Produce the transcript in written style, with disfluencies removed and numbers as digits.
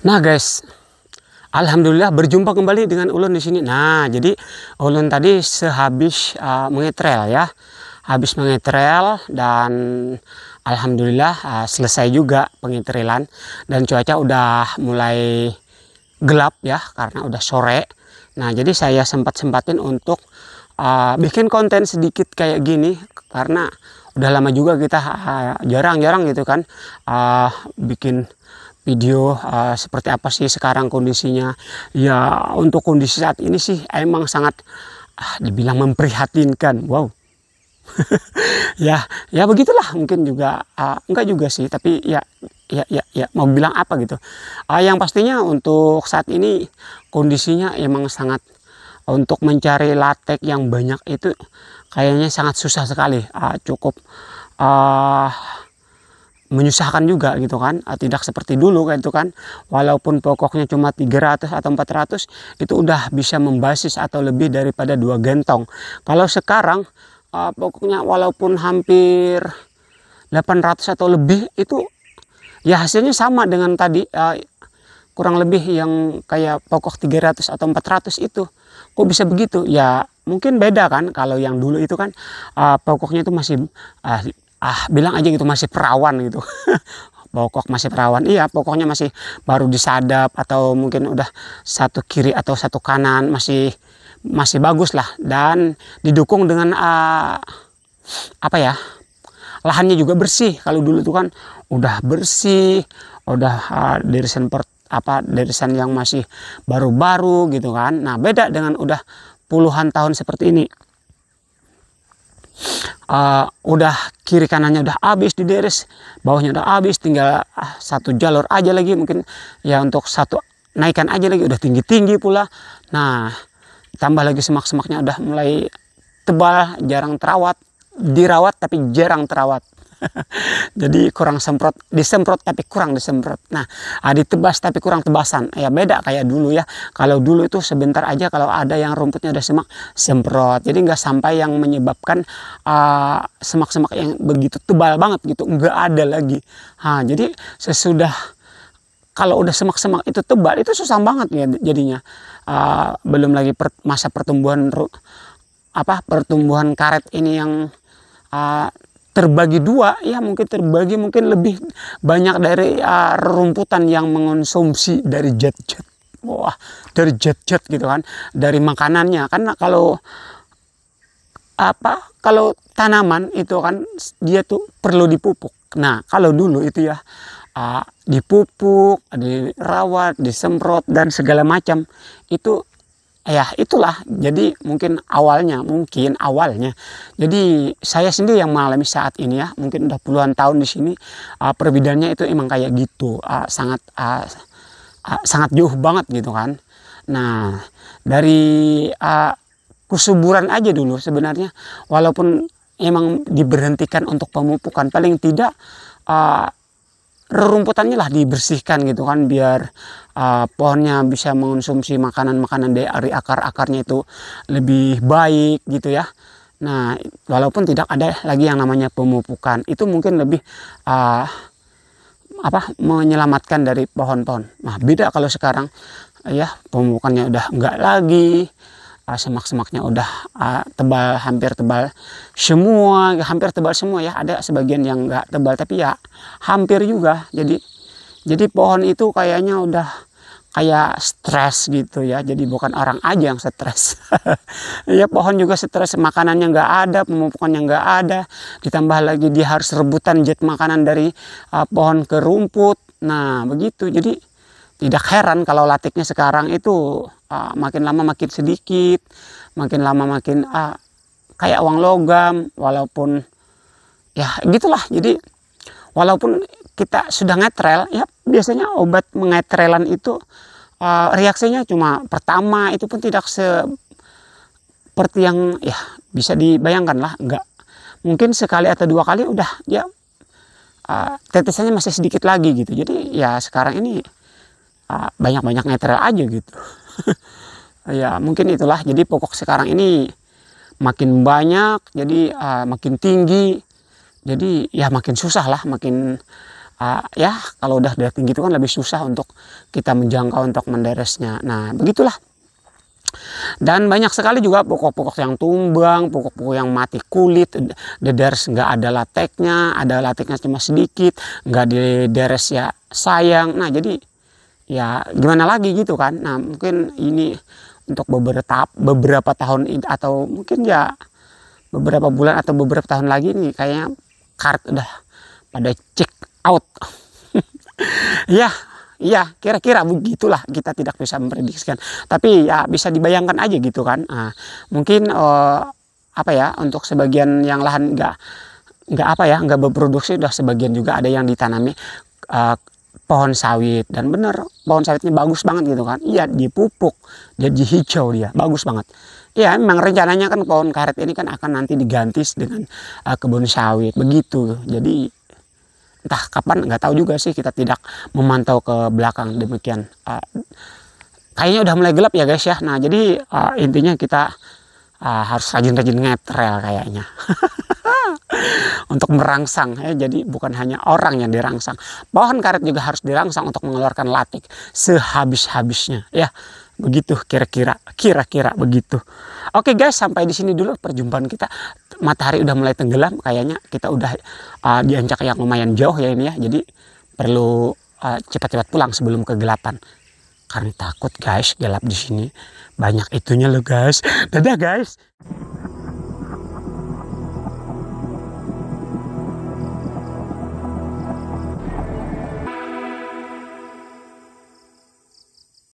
Nah guys, alhamdulillah berjumpa kembali dengan ulun di sini. Nah, jadi ulun tadi sehabis mengetrel ya. Habis mengetrel dan alhamdulillah selesai juga pengetrelan dan cuaca udah mulai gelap ya karena udah sore. Nah, jadi saya sempat-sempatin untuk bikin konten sedikit kayak gini karena udah lama juga kita jarang-jarang gitu kan bikin video seperti apa sih sekarang kondisinya. Ya untuk kondisi saat ini sih emang sangat dibilang memprihatinkan. Wow. ya begitulah, mungkin juga enggak juga sih, tapi ya mau bilang apa gitu. Yang pastinya untuk saat ini kondisinya emang sangat, untuk mencari latek yang banyak itu kayaknya sangat susah sekali. Cukup menyusahkan juga gitu kan, tidak seperti dulu kan itu kan, walaupun pokoknya cuma 300 atau 400 itu udah bisa membasis atau lebih daripada 2 gentong. Kalau sekarang pokoknya walaupun hampir 800 atau lebih itu ya hasilnya sama dengan tadi, kurang lebih yang kayak pokok 300 atau 400 itu. Kok bisa begitu? Ya mungkin beda kan, kalau yang dulu itu kan pokoknya itu masih bilang aja gitu masih perawan gitu. Pokok masih perawan, iya pokoknya masih baru disadap atau mungkin udah satu kiri atau satu kanan, masih bagus lah, dan didukung dengan apa ya, lahannya juga bersih. Kalau dulu itu kan udah bersih, udah derisan yang masih baru-baru gitu kan. Nah beda dengan udah puluhan tahun seperti ini. Udah kiri kanannya udah habis dideres, bawahnya udah habis, tinggal satu jalur aja lagi mungkin ya, untuk satu naikan aja lagi udah tinggi-tinggi pula. Nah tambah lagi semak-semaknya udah mulai tebal, jarang dirawat tapi jarang terawat. Jadi kurang disemprot tapi kurang disemprot. Nah ditebas tapi kurang tebasan. Ya beda kayak dulu ya. Kalau dulu itu sebentar aja kalau ada yang rumputnya udah semak, semprot. Jadi nggak sampai yang menyebabkan semak-semak yang begitu tebal banget gitu, nggak ada lagi. Jadi sesudah, kalau udah semak-semak itu tebal itu susah banget ya jadinya. Belum lagi masa pertumbuhan karet ini yang terbagi dua ya, mungkin lebih banyak dari rumputan yang mengonsumsi dari zat-zat. Wah, dari zat-zat gitu kan, dari makanannya. Karena kalau tanaman itu kan dia tuh perlu dipupuk. Nah kalau dulu itu ya dipupuk, dirawat, disemprot dan segala macam itu ya itulah. Jadi mungkin awalnya jadi saya sendiri yang mengalami saat ini ya, mungkin udah puluhan tahun di sini, perbedaannya itu emang kayak gitu, sangat jauh banget gitu kan. Nah dari kesuburan aja dulu sebenarnya, walaupun emang diberhentikan untuk pemupukan, paling tidak rerumputannya lah dibersihkan gitu kan, biar pohonnya bisa mengonsumsi makanan-makanan dari akar-akarnya itu lebih baik gitu ya. Nah walaupun tidak ada lagi yang namanya pemupukan, itu mungkin lebih menyelamatkan dari pohon-pohon. Nah beda kalau sekarang ya, pemupukannya udah enggak lagi, semak-semaknya udah hampir tebal semua ya. Ada sebagian yang enggak tebal tapi ya hampir juga. Jadi pohon itu kayaknya udah kayak stres gitu ya. Jadi bukan orang aja yang stres. Ya pohon juga stres, makanannya nggak ada, pemupukannya nggak ada, ditambah lagi dia harus rebutan zat makanan dari pohon ke rumput. Nah begitu, jadi tidak heran kalau lateknya sekarang itu makin lama makin sedikit, makin lama makin kayak uang logam. Walaupun ya gitulah, jadi walaupun kita sudah ngetrel ya, biasanya obat mengetrelan itu reaksinya cuma pertama itu pun tidak seperti yang ya bisa dibayangkan lah. Enggak, mungkin sekali atau 2 kali udah ya tetesannya masih sedikit lagi gitu. Jadi ya sekarang ini banyak-banyak ngetrel aja gitu. Ya mungkin itulah, jadi pokok sekarang ini makin banyak, jadi makin tinggi, jadi ya makin susah lah, makin ya kalau udah tinggi itu kan lebih susah untuk kita menjangkau untuk menderesnya. Nah begitulah. Dan banyak sekali juga pokok-pokok yang tumbang, pokok-pokok yang mati kulit, deres nggak ada lateknya, ada lateknya cuma sedikit, nggak dideres ya sayang. Nah jadi ya gimana lagi gitu kan. Nah mungkin ini untuk beberapa tahun atau mungkin ya beberapa bulan atau beberapa tahun lagi nih kayaknya karet udah pada check out. Ya, iya, kira-kira begitulah, kita tidak bisa memprediksikan. Tapi ya bisa dibayangkan aja gitu kan. Mungkin apa ya, untuk sebagian yang lahan nggak berproduksi, udah sebagian juga ada yang ditanami pohon sawit. Dan bener, pohon sawitnya bagus banget gitu kan. Iya, dipupuk, jadi hijau dia, bagus banget. Ya memang rencananya kan pohon karet ini kan akan nanti diganti dengan kebun sawit begitu. Jadi entah kapan nggak tahu juga sih, kita tidak memantau ke belakang demikian. Kayaknya udah mulai gelap ya guys ya. Nah jadi intinya kita harus rajin-rajin ngetrel kayaknya. Untuk merangsang ya, jadi bukan hanya orang yang dirangsang, pohon karet juga harus dirangsang untuk mengeluarkan latek sehabis-habisnya ya. Begitu kira-kira begitu. Oke guys, sampai di sini dulu perjumpaan kita. Matahari udah mulai tenggelam, kayaknya kita udah dianjak yang lumayan jauh ya ini ya. Jadi perlu cepat-cepat pulang sebelum kegelapan. Karena takut guys, gelap di sini. Banyak itunya loh guys. Dadah guys.